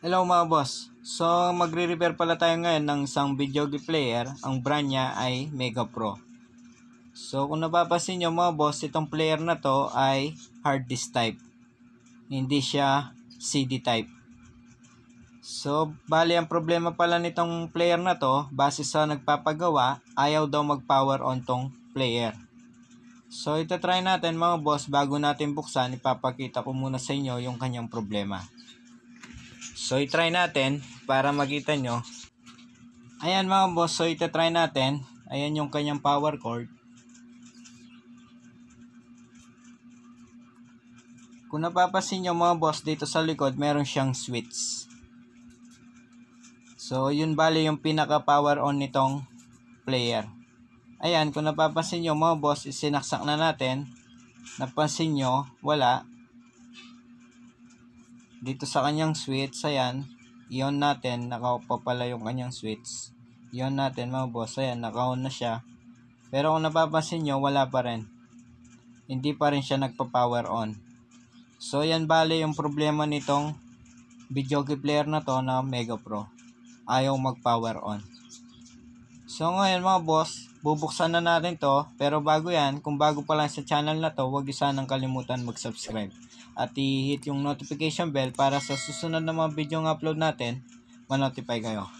Hello mga boss. So magre-repair pala tayo ngayon ng isang video game player. Ang brand niya ay Mega Pro. So kung napapansin nyo mga boss, itong player na to ay hard disk type. Hindi siya CD type. So bali ang problema pala nitong player na to, base sa nagpapagawa, ayaw daw mag-power on tong player. So itatry natin mga boss, bago natin buksan, ipapakita ko muna sa inyo yung kanyang problema. So i-try natin para makita nyo. Ayan mga boss, so itatry natin. Ayan yung kanyang power cord. Kung napapansin nyo mga boss, dito sa likod meron siyang switch. So yun bali yung pinaka power on nitong player. Ayan, kung napapansin nyo mga boss, isinaksak na natin. Napansin nyo, wala. Dito sa kanyang switch, ayan, i-on natin, naka-off pa pala yung kanyang switch. I-on natin mga boss, ayan, naka-on na siya. Pero kung napapansin nyo, wala pa rin. Hindi pa rin siya nagpa-power on. So yan bali yung problema nitong video game player na to na Mega Pro. Ayaw mag-power on. So ngayon mga boss, bubuksan na natin to. Pero bago yan, kung bago pa lang sa channel na to, huwag sanang kalimutan mag-subscribe. At i-hit yung notification bell para sa susunod na mga video ng upload natin, ma-notify kayo.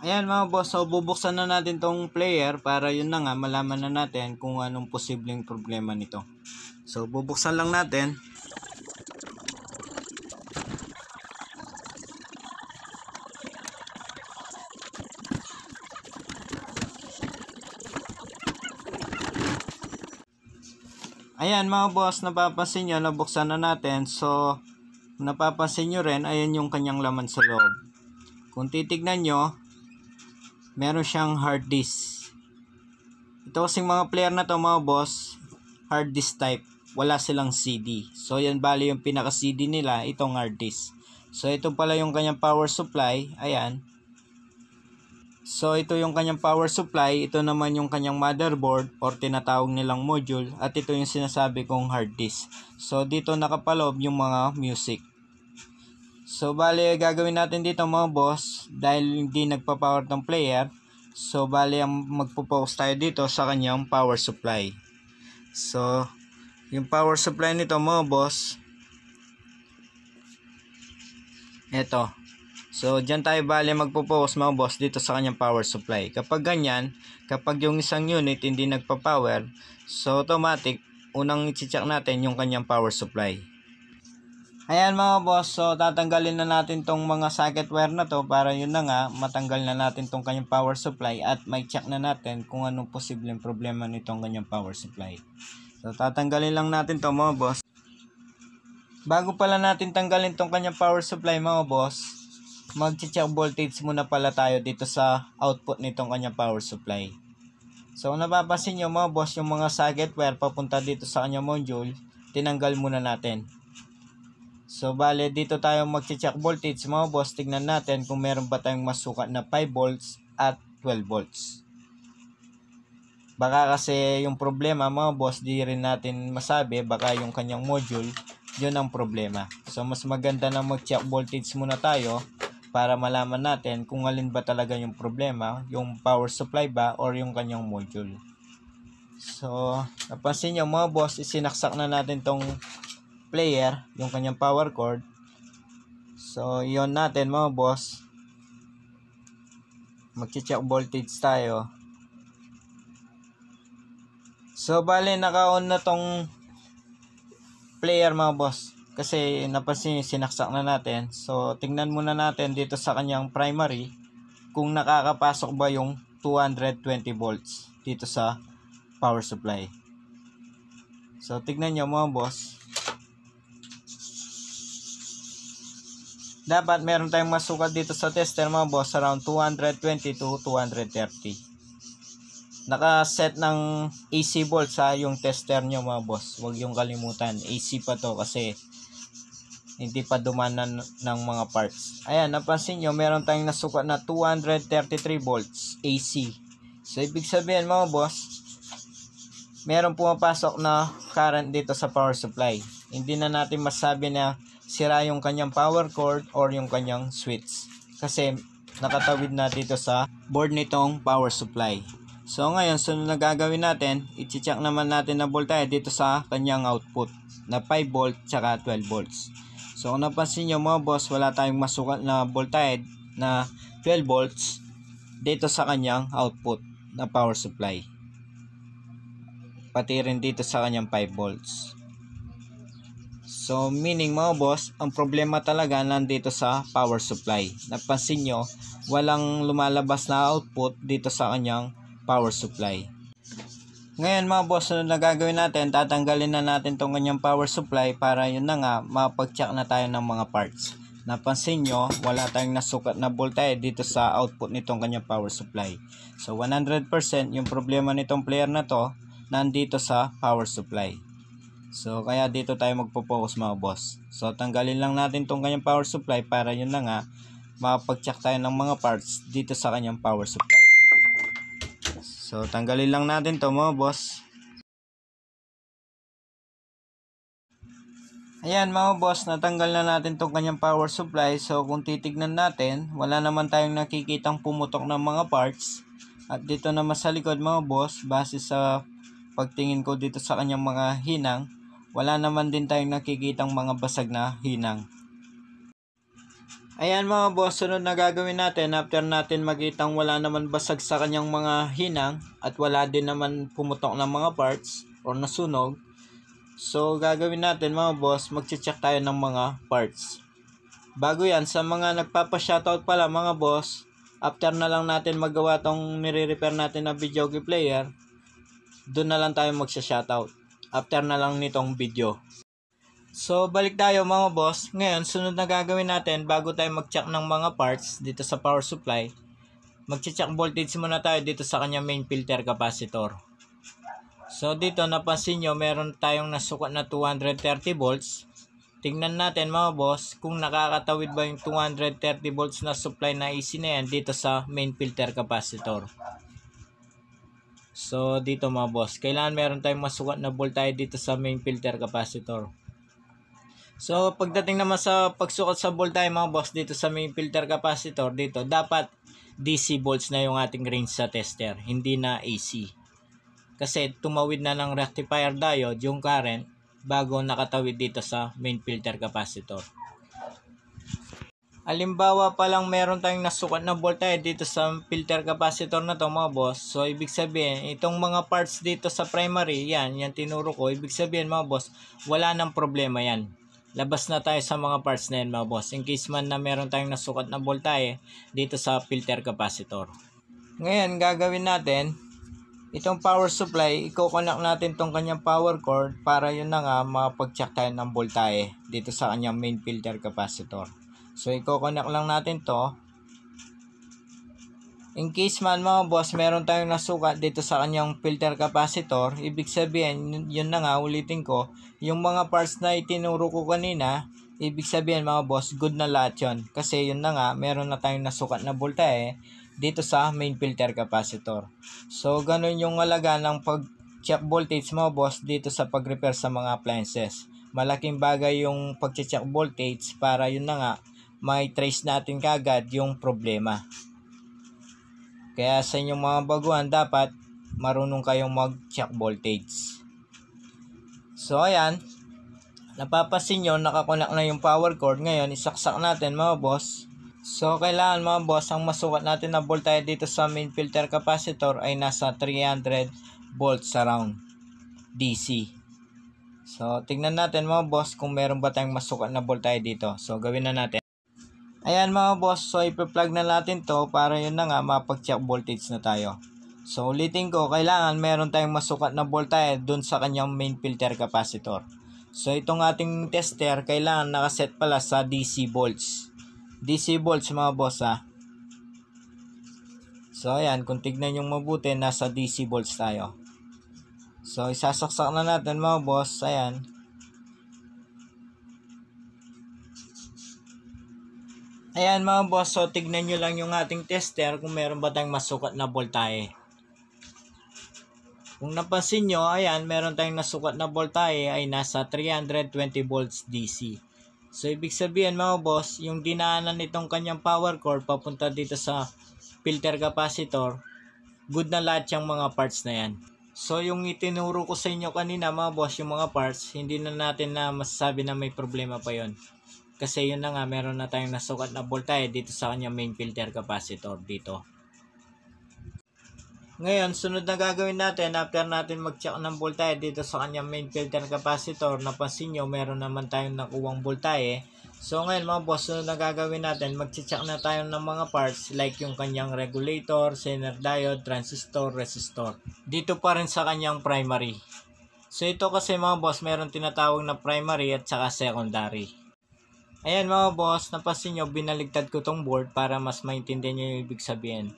Ayan mga boss, so bubuksan na natin tong player para yun na nga, malaman na natin kung anong posibleng problema nito. So bubuksan lang natin. Ayan mga boss, napapansin nyo, nabuksan na natin. So, napapansin nyo rin, ayan yung kanyang laman sa loob. Kung titignan nyo, meron siyang hard disk. Ito kasing mga player na to mga boss, hard disk type. Wala silang CD. So, yan bali yung pinaka CD nila, itong hard disk. So, ito pala yung kanyang power supply. Ayan. So ito yung kanyang power supply, ito naman yung kanyang motherboard or tinatawag nilang module, at ito yung sinasabi kong hard disk. So dito nakapaloob yung mga music. So bali gagawin natin dito mga boss, dahil hindi nagpa-power ng player, so bali ang magpo-focus tayo dito sa kanyang power supply. So yung power supply nito mga boss, eto. So, dyan tayo bali magpo-focus mga boss dito sa kanyang power supply. Kapag ganyan, kapag yung isang unit hindi nagpa-power, so automatic, unang i-check natin yung kanyang power supply. Ayan mga boss, so tatanggalin na natin tong mga socket wire na to para yun na nga, matanggal na natin tong kanyang power supply at may check na natin kung anong posibleng problema nitong kanyang power supply. So, tatanggalin lang natin to mga boss. Bago pala natin tanggalin tong kanyang power supply mga boss, mag-check voltage muna pala tayo dito sa output nitong kanyang power supply. So kung napapansin nyo mga boss, yung mga socket wire papunta dito sa kanyang module, tinanggal muna natin. So bale dito tayo mag-check voltage mga boss, tignan natin kung meron ba tayong masukat na 5 volts at 12 volts. Baka kasi yung problema mga boss, di rin natin masabi, baka yung kanyang module, yun ang problema. So mas maganda na mag-check voltage muna tayo para malaman natin kung alin ba talaga yung problema, yung power supply ba or yung kanyang module. So, napansin nyo mga boss, isinaksak na natin tong player, yung kanyang power cord. So, yun natin mga boss. Mag-check voltage tayo. So, bali naka-on na tong player mga boss. Kasi napansin, sinaksak na natin. So tingnan muna natin dito sa kanyang primary kung nakakapasok ba yung 220 volts dito sa power supply. So tignan nyo mga boss, dapat meron tayong masukat dito sa tester mga boss, around 220 to 230. Nakaset ng AC volts sa yung tester nyo mga boss. Huwag yung kalimutan, AC pa to kasi hindi pa dumanan ng mga parts. Ayan, napansin nyo, meron tayong nasukat na 233 volts AC. So ibig sabihin mga boss, meron pumapasok na current dito sa power supply. Hindi na natin masabi na sira yung kanyang power cord or yung kanyang switch. Kasi nakatawid na dito sa board nitong power supply. So ngayon, sunod na gagawin natin, i-check naman natin na voltage dito sa kanyang output na 5 volt tsaka 12 volts. So kung napansin nyo mga boss, wala tayong masukat na voltage na 12 volts dito sa kanyang output na power supply. Pati rin dito sa kanyang 5 volts. So meaning mga boss, ang problema talaga nandito sa power supply. Napansin nyo, walang lumalabas na output dito sa kanyang power supply. Ngayon mga boss, na gagawin natin, tatanggalin na natin tong kanyang power supply para yun na nga, mapag-check na tayo ng mga parts. Napansin nyo, wala tayong nasukat na voltage dito sa output nitong kanyang power supply. So 100% yung problema nitong player na to, nandito sa power supply. So kaya dito tayo magpo-focus mga boss. So tanggalin lang natin tong kanyang power supply para yun na nga, mapag-check tayo ng mga parts dito sa kanyang power supply. So tanggalin lang natin to mga boss. Ayan mga boss, natanggal na natin tong kanyang power supply. So kung titignan natin, wala naman tayong nakikitang pumutok ng mga parts. At dito naman sa likod mga boss, base sa pagtingin ko dito sa kanyang mga hinang, wala naman din tayong nakikitang mga basag na hinang. Ayan mga boss, sunod na gagawin natin after natin makitang wala naman basag sa kanyang mga hinang at wala din naman pumutok ng mga parts or nasunog. So gagawin natin mga boss, magche-check tayo ng mga parts. Bago yan, sa mga nagpapa-shoutout pala mga boss, after na lang natin magawa tong nire-repair natin na video game player, doon na lang tayo magsha-shoutout. After na lang nitong video. So balik tayo mga boss. Ngayon, sunod na gagawin natin bago tayo mag-check ng mga parts dito sa power supply, mag-check voltage muna tayo dito sa kanya main filter capacitor. So dito napansin nyo, meron tayong nasukat na 230 volts. Tingnan natin mga boss kung nakakatawid ba yung 230 volts na supply na AC na yan dito sa main filter capacitor. So dito mga boss, kailangan meron tayong masukat na voltage dito sa main filter capacitor. So pagdating naman sa pagsukat sa voltage mga boss dito sa main filter capacitor, dito dapat DC volts na yung ating range sa tester, hindi na AC. Kasi tumawid na ng rectifier diode yung current bago nakatawid dito sa main filter capacitor. Halimbawa pa lang meron tayong nasukat na voltage dito sa filter capacitor na to mga boss. So ibig sabihin, itong mga parts dito sa primary, yan tinuro ko. Ibig sabihin mga boss, wala nang problema yan. Labas na tayo sa mga parts na yan mga boss. In case man na meron tayong nasukat na voltage dito sa filter capacitor. Ngayon gagawin natin, itong power supply, i-connect natin tong kanyang power cord para yun na nga mapag-check tayo ng voltage dito sa kanyang main filter capacitor. So i-connect lang natin to. In case man mga boss, meron tayong nasukat dito sa kanyang filter capacitor, ibig sabihin, yun na nga, ulitin ko, yung mga parts na itinuro ko kanina, ibig sabihin mga boss, good na lahat yun. Kasi yun na nga, meron na tayong nasukat na voltage dito sa main filter capacitor. So ganun yung halaga ng pag-check voltage mga boss dito sa pag-repair sa mga appliances. Malaking bagay yung pag-check voltage para yun na nga, may trace natin kagad yung problema. Kaya sa inyong mga baguhan, dapat marunong kayong mag-check voltage. So ayan, napapansin nyo, nakakonek na yung power cord. Ngayon, isaksak natin mga boss. So kailangan mga boss, ang masukat natin na voltage dito sa main filter capacitor ay nasa 300 volts around DC. So tingnan natin mga boss kung meron ba tayong masukat na voltage dito. So gawin na natin. Ayan mga boss, so ipa-plug na natin to para yun na nga mapag-check voltage na tayo. So ulitin ko, kailangan meron tayong masukat na voltage dun sa kanyang main filter capacitor. So itong ating tester, kailangan nakaset pala sa DC volts. DC volts mga boss ha. So ayan, kung tignan yung mabuti, nasa DC volts tayo. So isasaksak na natin mga boss, ayan. Ayan mga boss, so tignan nyo lang yung ating tester kung meron ba tayong masukat na voltage. Kung napansin nyo, ayan, meron tayong nasukat na voltahe ay nasa 320 volts DC. So, ibig sabihin mga boss, yung dinaanan nitong kanyang power cord papunta dito sa filter capacitor, good na lahat yung mga parts na yan. So, yung itinuro ko sa inyo kanina mga boss, yung mga parts, hindi na natin na masasabi na may problema pa yon. Kasi yun na nga, meron na tayong nasukat na voltahe dito sa kanyang main filter capacitor dito. Ngayon, sunod na gagawin natin, after natin mag-check ng voltahe dito sa kanyang main filter capacitor, napansin nyo, meron naman tayong nakuwang voltahe. So ngayon mga boss, sunod na gagawin natin, mag-check na tayo ng mga parts like yung kanyang regulator, zener diode, transistor, resistor. Dito pa rin sa kanyang primary. So ito kasi mga boss, meron tinatawag na primary at saka secondary. Ayan mga boss, napansin nyo, binaligtad ko tong board para mas maintindihan nyo yung ibig sabihin.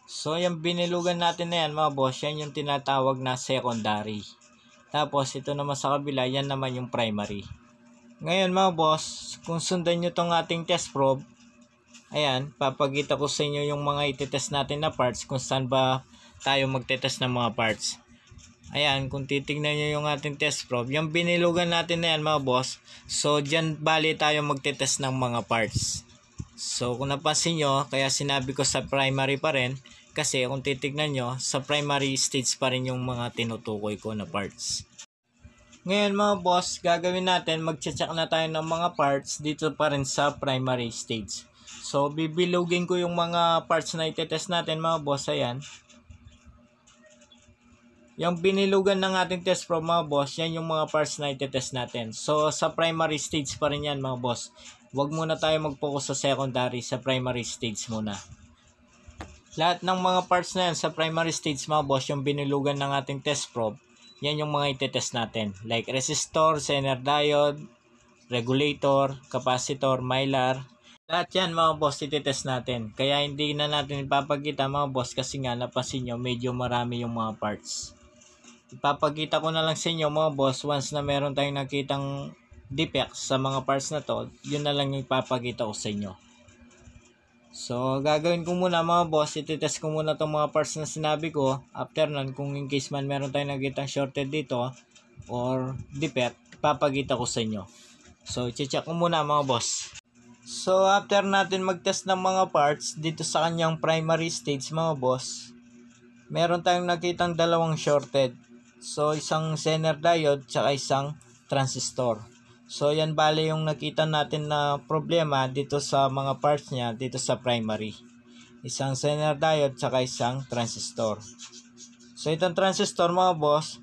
So, yung binilugan natin na yan mga boss, yan yung tinatawag na secondary. Tapos, ito naman sa kabila, yan naman yung primary. Ngayon mga boss, kung sundan nyo tong ating test probe, ayan, papakita ko sa inyo yung mga itetest natin na parts, kung saan ba tayo magtetest ng mga parts. Ayan, kung titignan nyo yung ating test probe, yung binilugan natin na yan mga boss, so dyan bali tayo magtetest ng mga parts. So, kung napansin nyo, kaya sinabi ko sa primary pa rin, kasi kung titignan nyo, sa primary stage pa rin yung mga tinutukoy ko na parts. Ngayon mga boss, gagawin natin, mag-check na tayo ng mga parts dito pa rin sa primary stage. So, bibilugin ko yung mga parts na itetest natin mga boss, ayan. Yung binilugan ng ating test probe mga boss, yan yung mga parts na itetest natin. So, sa primary stage pa rin yan mga boss. Huwag muna tayo mag-focus sa secondary, sa primary stage muna. Lahat ng mga parts na yan sa primary stage mga boss, yung binilugan ng ating test probe, yan yung mga itetest natin. Like resistor, zener diode, regulator, capacitor, mylar. Lahat yan mga boss itetest natin. Kaya hindi na natin ipapakita mga boss kasi nga napansin nyo medyo marami yung mga parts. Ipapakita ko na lang sa inyo mga boss once na meron tayong nakitang defects sa mga parts na to, yun na lang yung ipapakita ko sa inyo. So, gagawin ko muna mga boss, ititest ko muna itong mga parts na sinabi ko. After nun, kung in case man meron tayong nakitang shorted dito or defect, ipapakita ko sa inyo. So, i-check ko muna mga boss. So, after natin mag-test ng mga parts dito sa kanyang primary stage mga boss, meron tayong nakitang dalawang shorted. So, isang zener diode tsaka isang transistor. So, yan bale yung nakita natin na problema dito sa mga parts niya dito sa primary. Isang zener diode tsaka isang transistor. So, itong transistor mga boss,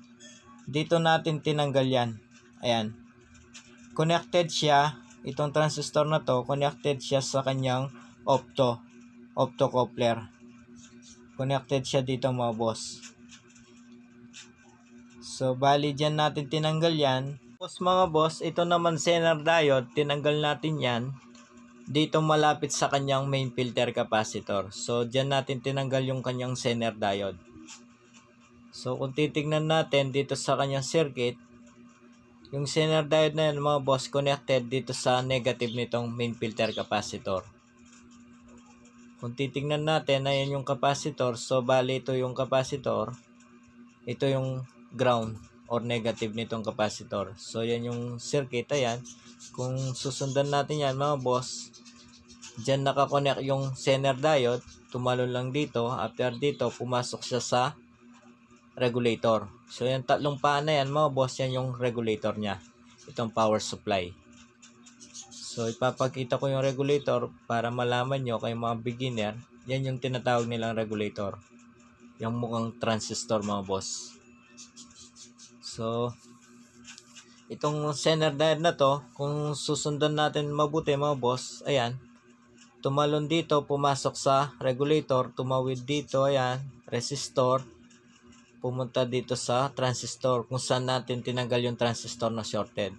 dito natin tinanggal yan. Ayan. Connected siya, itong transistor na to, connected siya sa kanyang optocoupler. Connected siya dito mga boss. So, bali dyan natin tinanggal yan. Tapos mga boss, ito naman zener diode, tinanggal natin yan dito malapit sa kanyang main filter capacitor. So, dyan natin tinanggal yung kanyang zener diode. So, kung titignan natin dito sa kanyang circuit, yung zener diode na yan mga boss, connected dito sa negative nitong main filter capacitor. Kung titignan natin, ayan yung capacitor. So, bali ito yung capacitor. Ito yung ground or negative nitong capacitor. So, yan yung circuit. Ayan. Kung susundan natin yan mga boss, dyan nakakonect yung zener diode. Tumalon lang dito. After dito, pumasok siya sa regulator. So, yung tatlong paa na yan mga boss, yan yung regulator niya. Itong power supply. So, ipapakita ko yung regulator para malaman nyo kay mga beginner. Yan yung tinatawag nilang regulator. Yung mukhang transistor mga boss. So, itong zener diode na to, kung susundan natin mabuti mga boss, ayan, tumalon dito, pumasok sa regulator, tumawid dito, ayan, resistor, pumunta dito sa transistor, kung saan natin tinanggal yung transistor na shorted.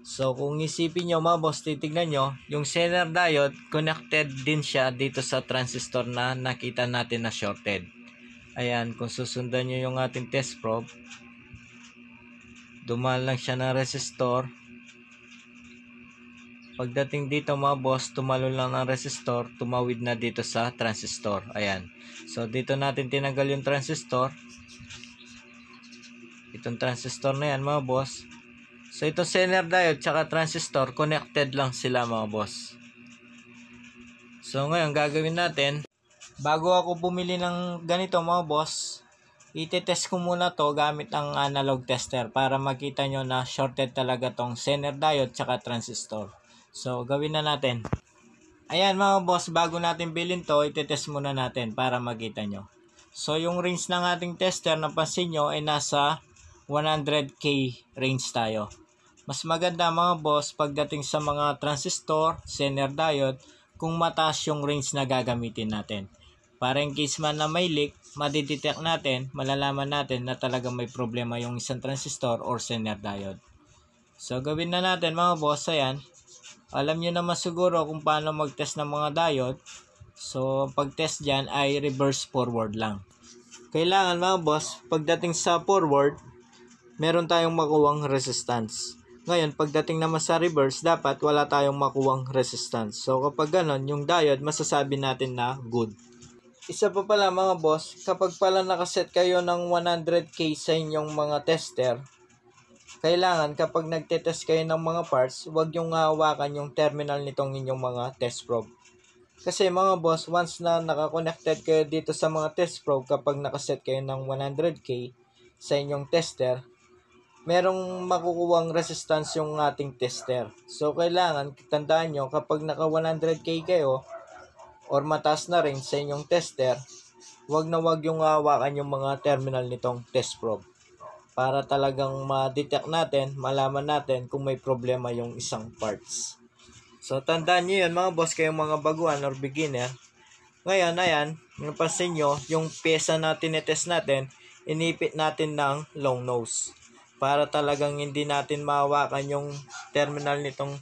So, kung isipin nyo mga boss, titignan nyo, yung zener diode, connected din siya dito sa transistor na nakita natin na shorted. Ayan, kung susundan nyo yung ating test probe, dumaan lang siya ng resistor. Pagdating dito mga boss, tumalon lang ng resistor, tumawid na dito sa transistor. Ayan. So, dito natin tinanggal yung transistor. Itong transistor na yan mga boss. So itong Zener diode tsaka transistor, connected lang sila mga boss. So ngayon gagawin natin, bago ako bumili ng ganito mga boss, itetest ko muna to gamit ang analog tester para makita nyo na shorted talaga tong Zener diode tsaka transistor. So gawin na natin. Ayan mga boss, bago natin bilhin to, itetest muna natin para makita nyo. So yung range ng ating tester, napansin nyo ay nasa 100k range tayo. Mas maganda mga boss pagdating sa mga transistor, Zener diode, kung mataas yung range na gagamitin natin. Para in case man na may leak, madidetect natin, malalaman natin na talaga may problema yung isang transistor or Zener diode. So gawin na natin mga boss, ayan. Alam nyo naman siguro kung paano mag-test ng mga diode. So, pag-test dyan ay reverse forward lang. Kailangan mga boss, pagdating sa forward, meron tayong makuwang resistance. Ngayon, pagdating naman sa reverse, dapat wala tayong makuwang resistance. So, kapag ganon, yung diode, masasabi natin na good. Isa pa pala mga boss, kapag pala nakaset kayo ng 100k sa inyong mga tester, kailangan kapag nagtetest kayo ng mga parts, huwag yung hawakan yung terminal nitong inyong mga test probe. Kasi mga boss, once na nakakonected kayo dito sa mga test probe, kapag nakaset kayo ng 100k sa inyong tester, merong makukuwang resistance yung ating tester. So kailangan, tandaan nyo, kapag naka 100k kayo, or mataas na rin sa inyong tester, huwag na huwag yung hawakan yung mga terminal nitong test probe. Para talagang ma-detect natin, malaman natin kung may problema yung isang parts. So, tandaan nyo yun mga boss, kayong mga baguhan or beginner. Ngayon, ayan, napansin nyo, yung pyesa na tinetest natin, inipit natin ng long nose. Para talagang hindi natin mahawakan yung terminal nitong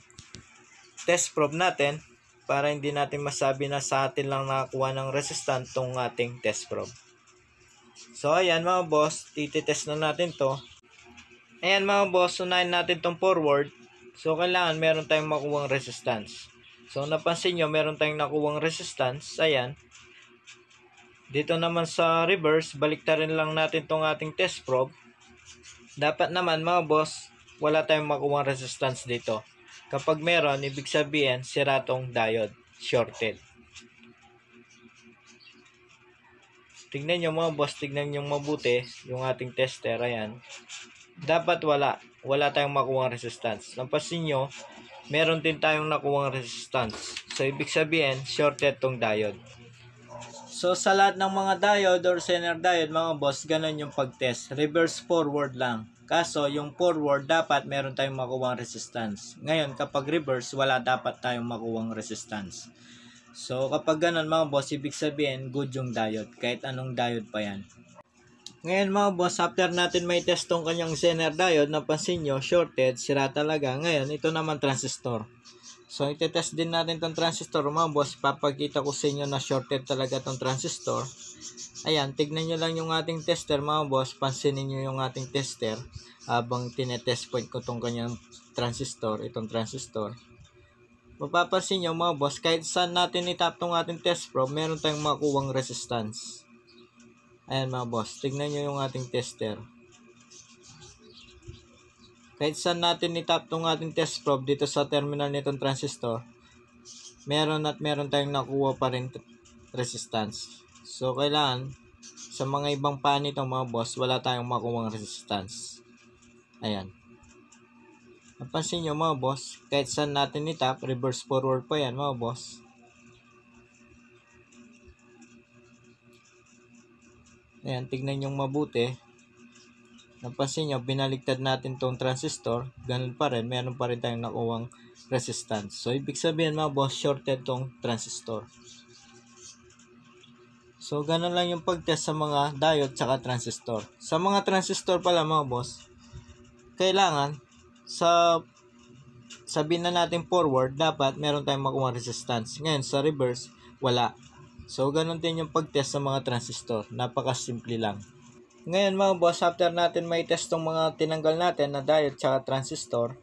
test probe natin, para hindi natin masabi na sa atin lang nakakuha ng resistance tong ating test probe. So, ayan mga boss, tititest na natin to. Ayan mga boss, unahin natin tong forward. So, kailangan meron tayong makuwang resistance. So, napansin nyo, meron tayong nakuwang resistance. Ayan. Dito naman sa reverse, baliktarin lang natin tong ating test probe. Dapat naman mga boss, wala tayong makuwang resistance dito. Kapag meron, ibig sabihin, sira tong diode, shorted. Tignan nyo mga boss, tignan nyo mabuti yung ating tester, ayan. Dapat wala tayong makuwang resistance. Napansin nyo, meron din tayong nakuwang resistance. So, ibig sabihin, shorted tong diode. So, sa lahat ng mga diode or Zener diode, mga boss, ganun yung pag-test. Reverse forward lang. Kaso, yung forward, dapat meron tayong makuwang resistance. Ngayon, kapag reverse, wala dapat tayong makuwang resistance. So, kapag ganun mga boss, ibig sabihin, good yung diode. Kahit anong diode pa yan. Ngayon mga boss, after natin may test tong kanyang Zener diode, napansin nyo, shorted, sira talaga. Ngayon, ito naman transistor. So, itetest din natin tong transistor mga boss. Papakita ko sa inyo na shorted talaga tong transistor. Ayan, tignan nyo lang yung ating tester mga boss. Pansinin nyo yung ating tester habang tinetest point ko tong kanyang transistor, itong transistor. Mapapansin nyo mga boss, kahit saan natin itap tong ating test probe, meron tayong makuwang resistance. Ayan mga boss, tignan nyo yung ating tester. Kahit saan natin itap tong ating test probe dito sa terminal nitong transistor, meron tayong nakuha pa rin resistance. So kailangan, sa mga ibang pa nito mga boss, wala tayong makuwang resistance. Ayan. Napansin nyo mga boss, kahit saan natin itap, reverse forward pa yan mga boss. Ayan, tignan nyo mabuti. Napansin nyo, binaligtad natin tong transistor, ganun pa rin, meron pa rin tayong nakuwang resistance. So, ibig sabihin mga boss, shorted tong transistor. So, ganun lang yung pag-test sa mga diode tsaka transistor. Sa mga transistor pala mga boss, kailangan, sabihin na natin forward, dapat meron tayong makuha resistance. Ngayon, sa reverse, wala. So, ganun din yung pag-test sa mga transistor. Napaka-simple lang. Ngayon mga boss, after natin may test tong mga tinanggal natin na diode tsaka transistor,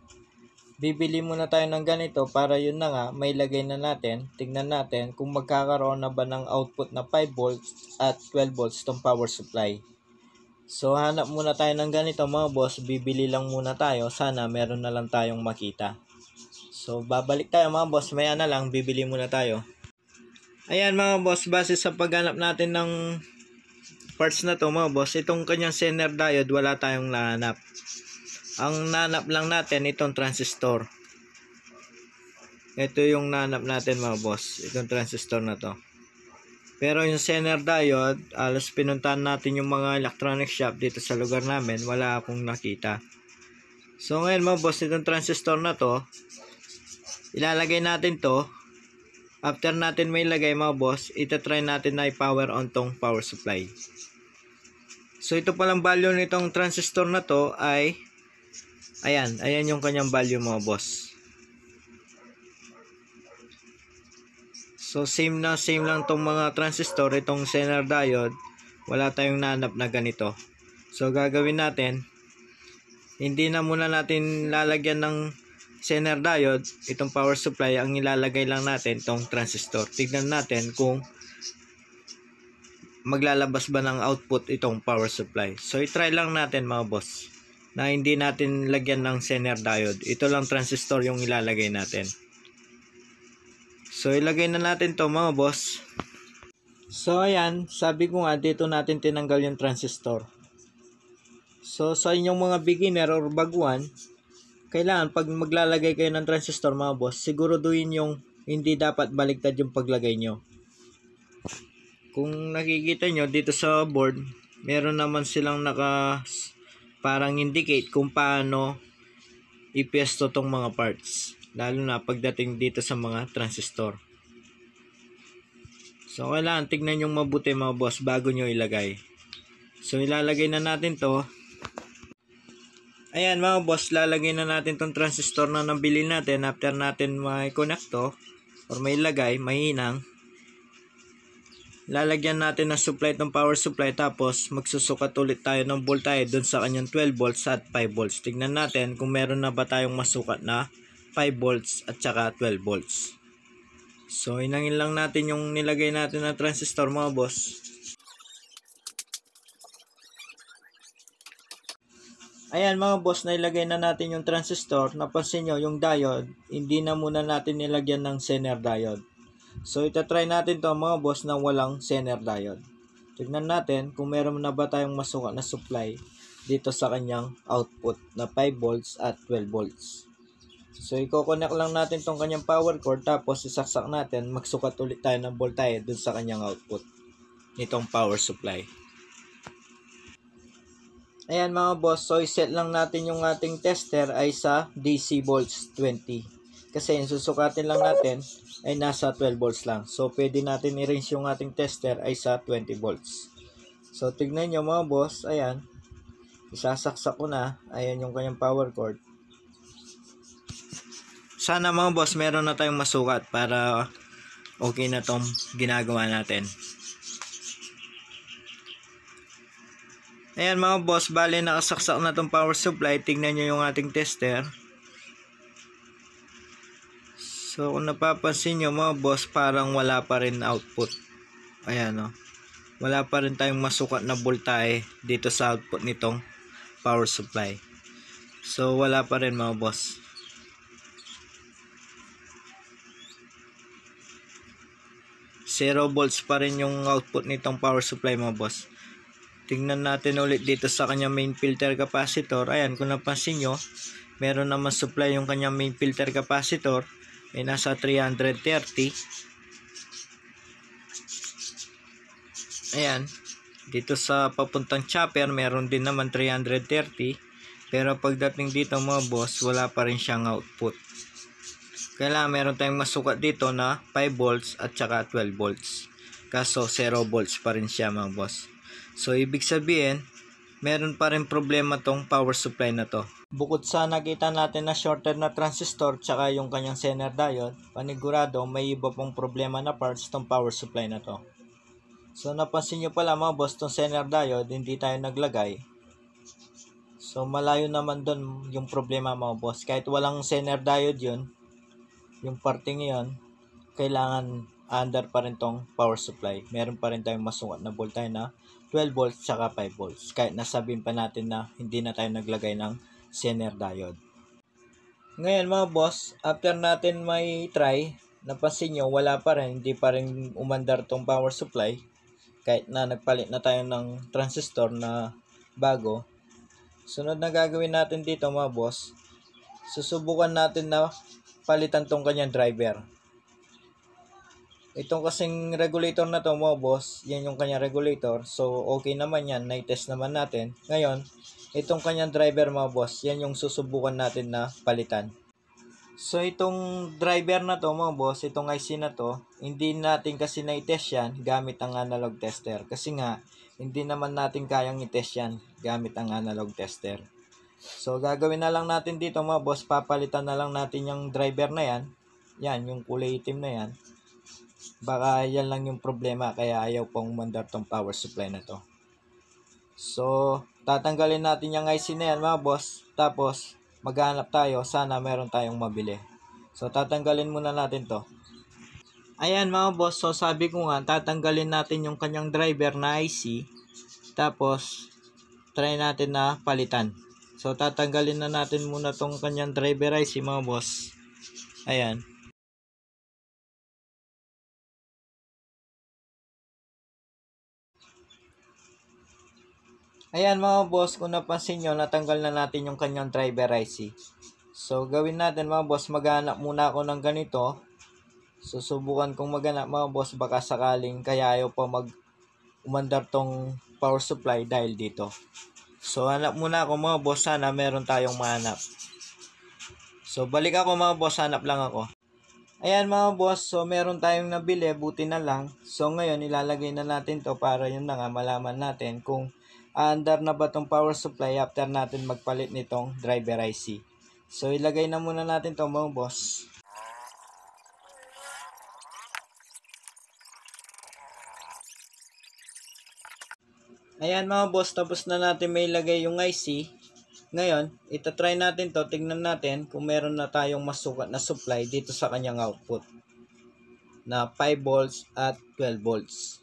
bibili muna tayo ng ganito para yun na nga, may lagay na natin. Tignan natin kung magkakaroon na ba ng output na 5 volts at 12 volts tong power supply. So hanap muna tayo ng ganito mga boss, bibili lang muna tayo, sana meron na lang tayong makita. So babalik tayo mga boss, maya na lang, bibili muna tayo. Ayan mga boss, base sa paghanap natin ng parts na to mga boss, itong kanyang Zener diode wala tayong nahanap. Ang nahanap lang natin itong transistor. Ito yung nahanap natin mga boss, itong transistor na to. Pero yung Zener diode, alas pinuntahan natin yung mga electronic shop dito sa lugar namin, wala akong nakita. So ngayon mga boss, itong transistor na to, ilalagay natin to. After natin may lagay mga boss, itatry natin na i-power on tong power supply. So ito palang value nitong transistor na to ay, ayan yung kanyang value mga boss. So same lang tong mga transistor, itong Zener diode, wala tayong nahanap na ganito. So gagawin natin, hindi na muna natin lalagyan ng Zener diode itong power supply, ang ilalagay lang natin tong transistor. Tignan natin kung maglalabas ba ng output itong power supply. So i-try lang natin mga boss na hindi natin lagyan ng Zener diode. Ito lang transistor yung ilalagay natin. So ilagay na natin to mga boss. So ayan, sabi ko nga dito natin tinanggal yung transistor. So sa inyong mga beginner or baguhan, kailangan pag maglalagay kayo ng transistor mga boss, siguraduhin yung hindi dapat baliktad yung paglagay nyo. Kung nakikita nyo dito sa board, meron naman silang parang indicate kung paano ipesto tong mga parts. Lalo na pagdating dito sa mga transistor. So kailangan tignan yung mabuti mga boss bago nyo ilagay. So ilalagay na natin to. Ayan mga boss, lalagay na natin tong transistor na nabili natin after natin may-connect to or may lagay, mahinang. Lalagyan natin ng supply tong power supply, tapos magsusukat ulit tayo ng voltage dun sa kanyang 12 volts at 5 volts. Tignan natin kung meron na ba tayong masukat na 5 volts at saka 12 volts. So inangin lang natin yung nilagay natin na transistor mga boss. Ayan mga boss, nailagay na natin yung transistor. Napansin nyo yung diode, hindi na muna natin nilagyan ng Zener diode. So itatry natin to mga boss na walang Zener diode. Tignan natin kung meron na ba tayong masukat na supply dito sa kanyang output na 5 volts at 12 volts. So i-connect lang natin tong kanyang power cord, tapos isaksak natin, magsukat ulit tayo ng voltage dun sa kanyang output nitong power supply. Ayan mga boss, so iset lang natin yung ating tester ay sa DC volts 20. Kasi yung susukatin lang natin ay nasa 12 volts lang. So pwede natin i-range yung ating tester ay sa 20 volts. So tignan nyo mga boss, ayan. Isasaksak ko na, ayan yung kanyang power cord. Sana mga boss meron na tayong masukat para okay na tong ginagawa natin. Ayan mga boss, bali nakasaksak na tong power supply. Tignan nyo yung ating tester. So kung napapansin nyo mga boss, parang wala pa rin output. Ayan o. Wala pa rin tayong masukat na voltage dito sa output nitong power supply. So wala pa rin mga boss. Zero volts pa rin yung output nitong power supply mga boss. Tingnan natin ulit dito sa kanyang main filter capacitor. Ayan, kung napansin nyo, meron naman supply yung kanyang main filter capacitor. Ay nasa 330. Ayan, dito sa papuntang chopper, meron din naman 330. Pero pagdating dito mga boss, wala pa rin siyang output. Kailangan meron tayong masukat dito na 5 volts at saka 12 volts. Kaso 0 volts pa rin siya mga boss. So ibig sabihin, meron pa rin problema tong power supply na to. Bukod sa nakita natin na shorted na transistor tsaka yung kanyang Zener diode, panigurado may iba pong problema na parts tong power supply na to. So napansin nyo pala mga boss, tong Zener diode hindi tayo naglagay. So malayo naman doon yung problema mga boss. Kahit walang Zener diode yun, yung parting yun, kailangan under pa rin tong power supply. Meron pa rin tayong masukat na voltahe na 12 volts tsaka 5 volts. Kahit nasabihin pa natin na hindi na tayo naglagay ng Zener diode. Ngayon mga boss, after natin may try, napansin nyo wala pa rin, hindi pa rin umandar tong power supply. Kahit na nagpalit na tayo ng transistor na bago. Sunod na gagawin natin dito mga boss, susubukan natin na palitan tong kanyang driver. Itong kasing regulator na to mga boss, yan yung kanyang regulator. So okay naman yan, na-test naman natin. Ngayon, itong kanyang driver mga boss, yan yung susubukan natin na palitan. So itong driver na to mga boss, itong IC na to, hindi natin kasi na-test yan gamit ang analog tester. Kasi nga, hindi naman natin kayang i-test yan gamit ang analog tester. So gagawin na lang natin dito mga boss, papalitan na lang natin yung driver na yan. Yan, yung kulay itim na yan. Baka yan lang yung problema kaya ayaw pong umandar tong power supply na to. So tatanggalin natin yung IC na yan mga boss. Tapos maghanap tayo, sana meron tayong mabili. So tatanggalin muna natin to. Ayan mga boss, so sabi ko nga tatanggalin natin yung kanyang driver na IC. Tapos try natin na palitan. So tatanggalin na natin muna tong kanyang driver IC mga boss. Ayan. Ayan mga boss, kung napansin nyo, natanggal na natin yung kanyang driver IC. So gawin natin mga boss, maghanap muna ako ng ganito. Susubukan kong maghanap mga boss, baka sakaling kaya ayaw pa umandar tong power supply dahil dito. So hanap muna ako mga boss, sana meron tayong mahanap. So balik ako mga boss, hanap lang ako. Ayan mga boss, so meron tayong nabili, buti na lang. So ngayon ilalagay na natin to para yun na nga malaman natin kung under na ba tong power supply after natin magpalit nitong driver IC. So ilagay na muna natin to mga boss. Ayan mga boss, tapos na natin may ilagay yung IC. Ngayon, itatry natin to, tignan natin kung meron na tayong masukat na supply dito sa kanyang output na 5 volts at 12 volts.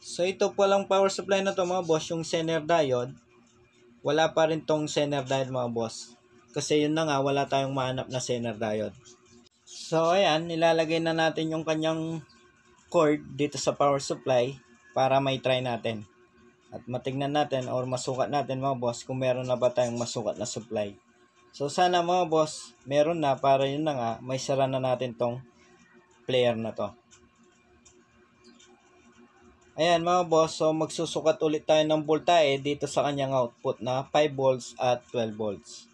So ito po lang power supply na to mga boss, yung Zener diode. Wala pa rin tong Zener diode mga boss. Kasi yun na nga, wala tayong mahanap na Zener diode. So ayan, nilalagay na natin yung kanyang cord dito sa power supply para may try natin. At matignan natin or masukat natin mga boss kung meron na ba tayong masukat na supply. So sana mga boss, meron na para yun na nga, may sara na natin tong player na to. Ayan mga boss, so magsusukat ulit tayo ng voltahe dito sa kanyang output na 5 volts at 12 volts.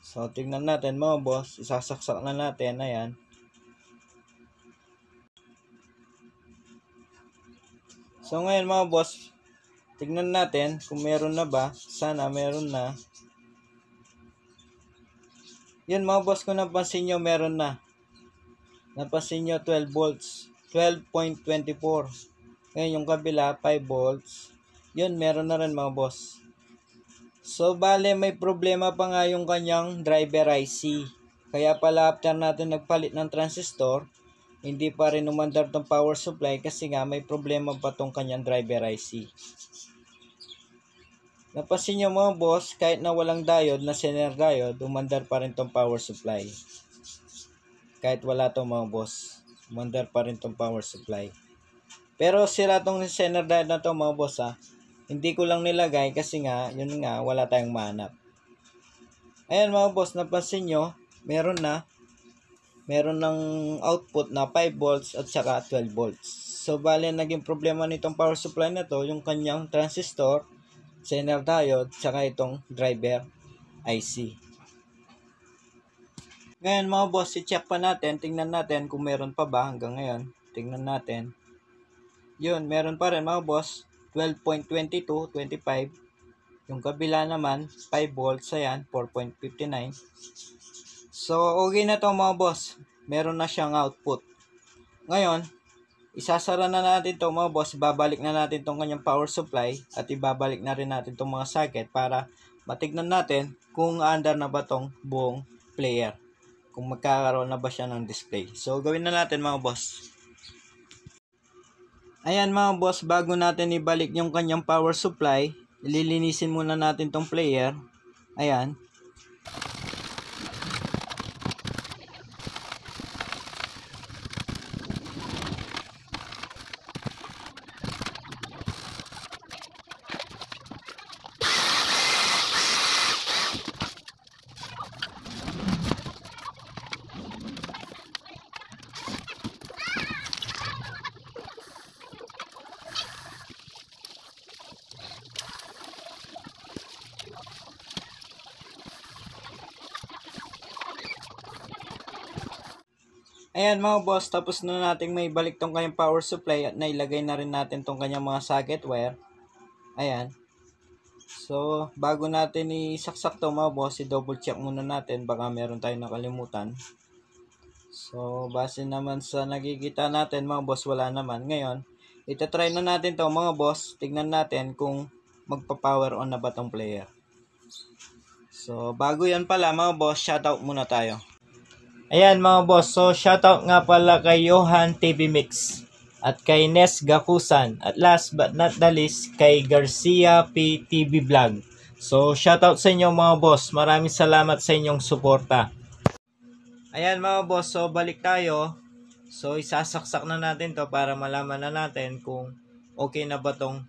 So tingnan natin mga boss, isasaksak na natin, ayan. So ngayon mga boss, tingnan natin kung meron na ba, sana meron na. Yun mga boss, kung napansin nyo meron na. Napansin nyo 12 volts, 12.24. Ngayon yung kabila 5 volts. Yun, meron na rin mga boss. So bale may problema pa nga yung kanyang driver IC. Kaya pala after natin nagpalit ng transistor, hindi pa rin umandar tong power supply kasi nga may problema pa tong kanyang driver IC. Napansin nyo mga boss, kahit na walang diode na Zener diode, umandar pa rin tong power supply. Kahit wala to mga boss, umandar pa rin tong power supply. Pero sira tong Zener diode na to mga boss ha. Hindi ko lang nilagay kasi nga, yun nga, wala tayong mahanap. Ayan mga boss, napansin nyo, meron ng output na 5 volts at saka 12 volts. So bale, naging problema nitong power supply na to, yung kanyang transistor, Zener diode, saka itong driver IC. Ngayon mga boss, i-check pa natin, tingnan natin kung meron pa ba hanggang ngayon. Tingnan natin. Yun, meron pa rin mga boss, 12.22, 25. Yung kabila naman, 5 volts, ayan, 4.59. So, okay na to mga boss. Meron na siyang output. Ngayon, isasara na natin to mga boss. Babalik na natin tong kanyang power supply at ibabalik na rin natin tong mga socket para matignan natin kung under na ba tong buong player. Kung magkakaroon na ba siya ng display. So, gawin na natin mga boss. Ayan mga boss, bago natin ibalik yung kanyang power supply, lilinisin muna natin tong player. Ayan. Ayan mga boss, tapos na natin may balik tong kanyang power supply at nailagay na rin natin tong kanyang mga socket wire. Ayan. So, bago natin isaksak to mga boss, i-double check muna natin, baka meron tayong nakalimutan. So, base naman sa nakikita natin mga boss, wala naman. Ngayon, itatry na natin to mga boss, tignan natin kung magpa-power on na ba tong player. So, bago yan pala mga boss, shoutout muna tayo. Ayan mga boss, so shoutout nga pala kay Johan TV Mix at kay Nes Gakusan at last but not the least kay Garcia P TV Vlog. So shoutout sa inyo mga boss, maraming salamat sa inyong suporta. Ayan mga boss, so balik tayo. So isasaksak na natin to para malaman na natin kung okay na ba tong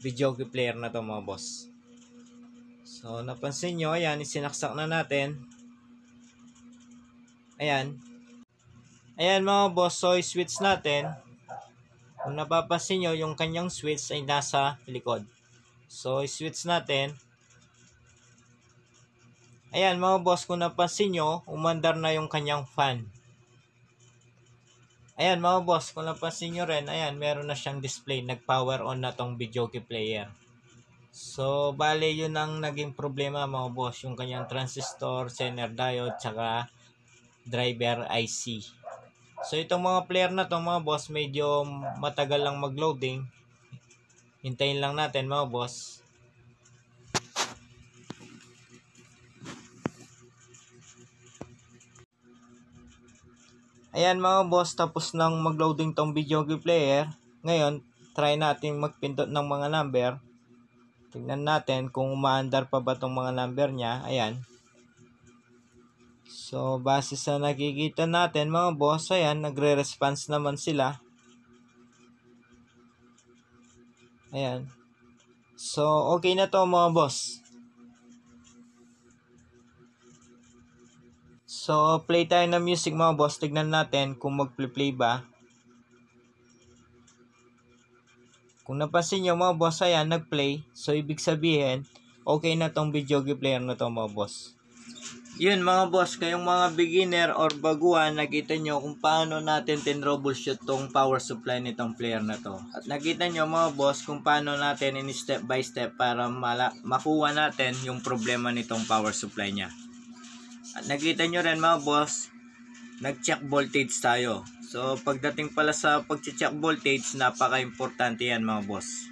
video player na to mga boss. So napansin nyo, ayan, isinaksak na natin. Ayan. Ayan mga boss, so i-switch natin. Kung napapansin nyo, yung kanyang switch ay nasa likod. So i-switch natin. Ayan mga boss, kung napansin nyo, umandar na yung kanyang fan. Ayan mga boss, kung napansin nyo rin, ayan, meron na siyang display. Nag-power on na tong video player. So bale yun ang naging problema mga boss, yung kanyang transistor, zener diode, tsaka driver IC. So itong mga player na to mga boss, medyo matagal lang mag-loading. Hintayin lang natin mga boss. Ayan mga boss, tapos nang mag-loading tong video player. Ngayon, try natin magpindot ng mga number. Tingnan natin kung umaandar pa ba tong mga number niya. Ayan. So, base sa nakikita natin mga boss, ayan, nagre-response naman sila. Ayan. So, okay na to mga boss. So, play tayo ng music mga boss. Tignan natin kung mag-play ba. Kung napansin nyo mga boss, ayan, nag-play. So, ibig sabihin, okay na tong video player na to mga boss. Yun mga boss, kayong mga beginner or baguhan, nakita nyo kung paano natin tin-troubleshoot tong power supply nitong player na to. At nakita nyo mga boss kung paano natin in step by step para makuha natin yung problema nitong power supply nya. At nakita nyo rin mga boss, nag-check voltage tayo. So pagdating pala sa pag-check voltage, napaka-importante yan mga boss.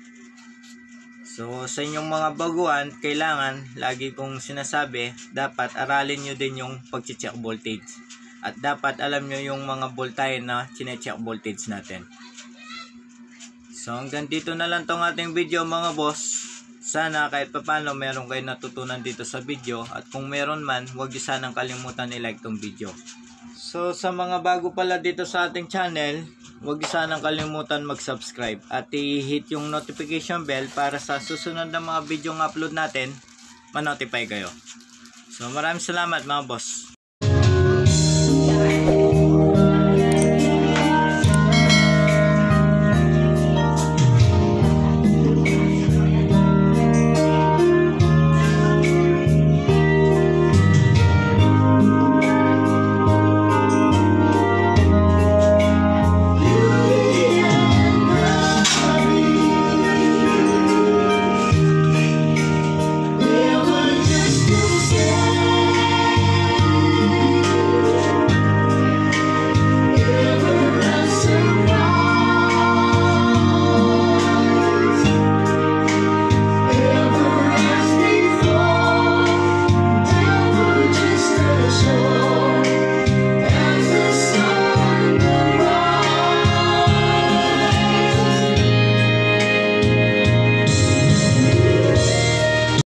So sa inyong mga baguhan, kailangan, lagi kong sinasabi, dapat aralin nyo din yung pag-check voltage. At dapat alam nyo yung mga voltahe na chine-check voltage natin. So hanggang dito na lang tong ating video mga boss. Sana kahit papano meron kayo natutunan dito sa video. At kung meron man, huwag nyo sanang kalimutan i-like tong video. So sa mga bago pala dito sa ating channel, huwag sanang kalimutan mag-subscribe at i-hit yung notification bell para sa susunod na mga video ng upload natin, ma-notify kayo. So maraming salamat mga boss.